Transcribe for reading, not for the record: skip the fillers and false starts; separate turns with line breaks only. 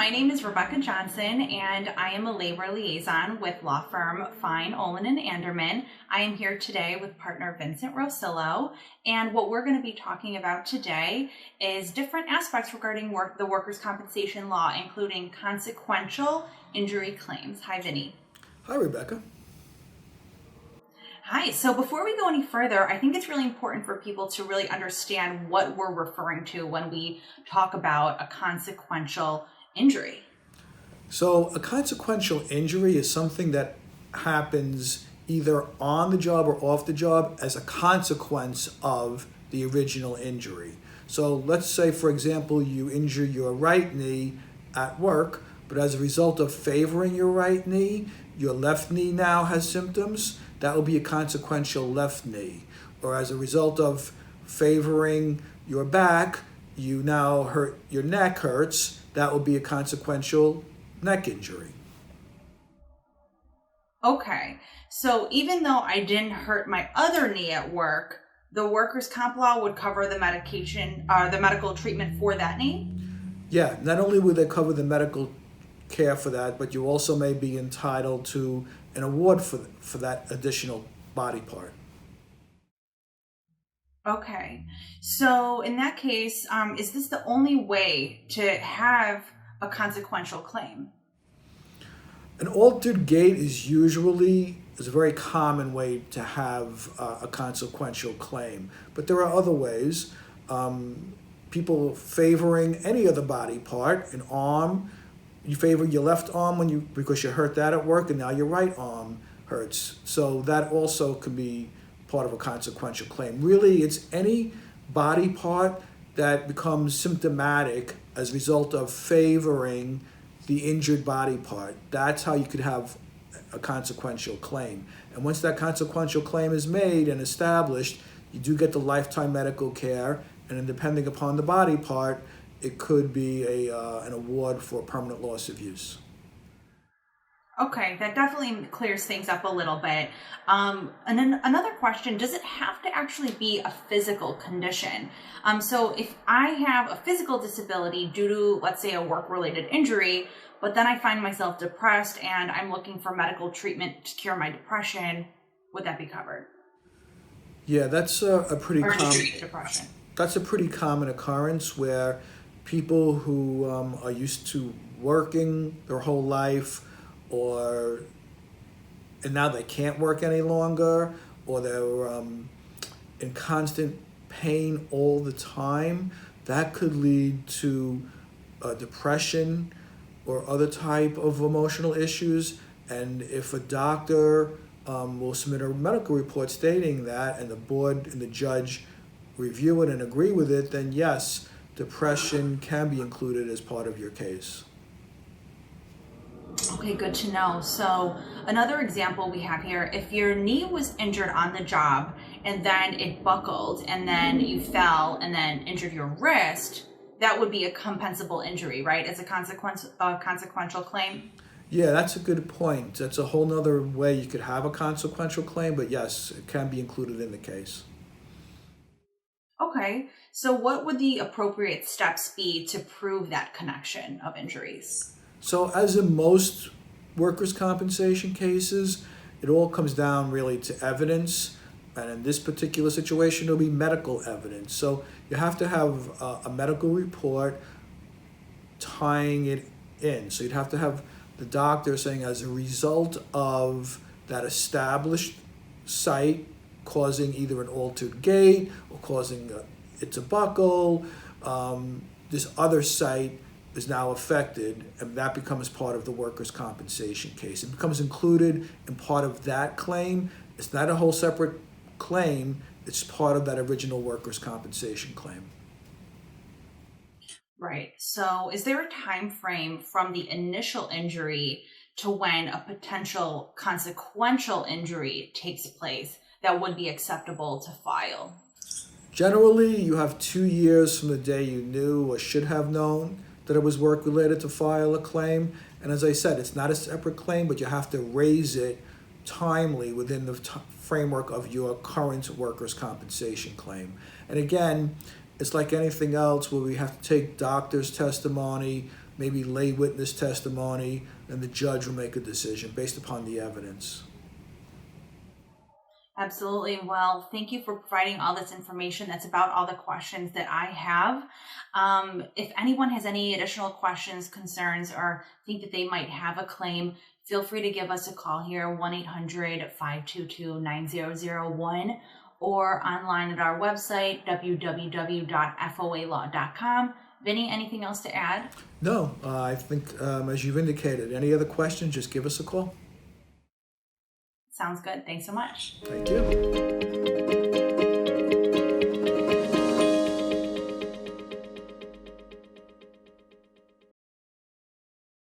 My name is Rebecca Johnson, and I am a labor liaison with law firm Fine, Olin, and Anderman. I am here today with partner Vincent Rosillo, and what we're going to be talking about today is different aspects regarding the workers' compensation law, including consequential injury claims. Hi, Vinny.
Hi, Rebecca.
Hi. So before we go any further, I think it's really important for people to really understand what we're referring to when we talk about a consequential injury.
So a consequential injury is something that happens either on the job or off the job as a consequence of the original injury. So let's say, for example, you injure your right knee at work, but as a result of favoring your right knee, your left knee now has symptoms. That will be a consequential left knee. Or as a result of favoring your back, you now hurt, your neck hurts. That will be a consequential neck injury.
Okay. So even though I didn't hurt my other knee at work, the workers' comp law would cover the medical treatment for that knee?
Yeah, not only will they cover the medical care for that, but you also may be entitled to an award for that additional body part.
Okay. So in that case, is this the only way to have a consequential claim?
An altered gait is a very common way to have a consequential claim, but there are other ways. People favoring any other body part, an arm. You favor your left arm because you hurt that at work, and now your right arm hurts. So that also could be part of a consequential claim. Really, it's any body part that becomes symptomatic as a result of favoring the injured body part. That's how you could have a consequential claim. And once that consequential claim is made and established, you do get the lifetime medical care, and then depending upon the body part, it could be an award for permanent loss of use.
Okay, that definitely clears things up a little bit. And then another question, does it have to actually be a physical condition? So if I have a physical disability due to, let's say, a work-related injury, but then I find myself depressed and I'm looking for medical treatment to cure my depression, would that be covered?
Yeah, that's a pretty common
depression.
That's a pretty common occurrence where people who are used to working their whole life, and now they can't work any longer, or they're in constant pain all the time, that could lead to depression or other type of emotional issues. And if a doctor will submit a medical report stating that, and the board and the judge review it and agree with it, then yes, depression can be included as part of your case.
Okay, good to know. So another example we have here, if your knee was injured on the job and then it buckled and then you fell and then injured your wrist, that would be a compensable injury, right? As a consequential claim?
Yeah, that's a good point. That's a whole nother way you could have a consequential claim, but yes, it can be included in the case.
Okay, so what would the appropriate steps be to prove that connection of injuries?
So as in most workers' compensation cases, it all comes down really to evidence. And in this particular situation, it'll be medical evidence. So you have to have a medical report tying it in. So you'd have to have the doctor saying, as a result of that established site causing either an altered gait or causing it to buckle, this other site is now affected, and that becomes part of the workers' compensation case. It becomes included in part of that claim. It's not a whole separate claim. It's part of that original workers' compensation claim.
Right. So is there a time frame from the initial injury to when a potential consequential injury takes place that would be acceptable to file?
Generally, you have 2 years from the day you knew or should have known that it was work-related to file a claim. And as I said, it's not a separate claim, but you have to raise it timely within the framework of your current workers' compensation claim. And again, it's like anything else where we have to take doctor's testimony, maybe lay witness testimony, and the judge will make a decision based upon the evidence.
Absolutely. Well, thank you for providing all this information. That's about all the questions that I have. If anyone has any additional questions, concerns, or think that they might have a claim, feel free to give us a call here, 1-800-522-9001, or online at our website, www.foalaw.com. Vinny, anything else to add?
No, I think as you've indicated, any other questions, just give us a call.
Sounds good. Thanks so much.
Thank you.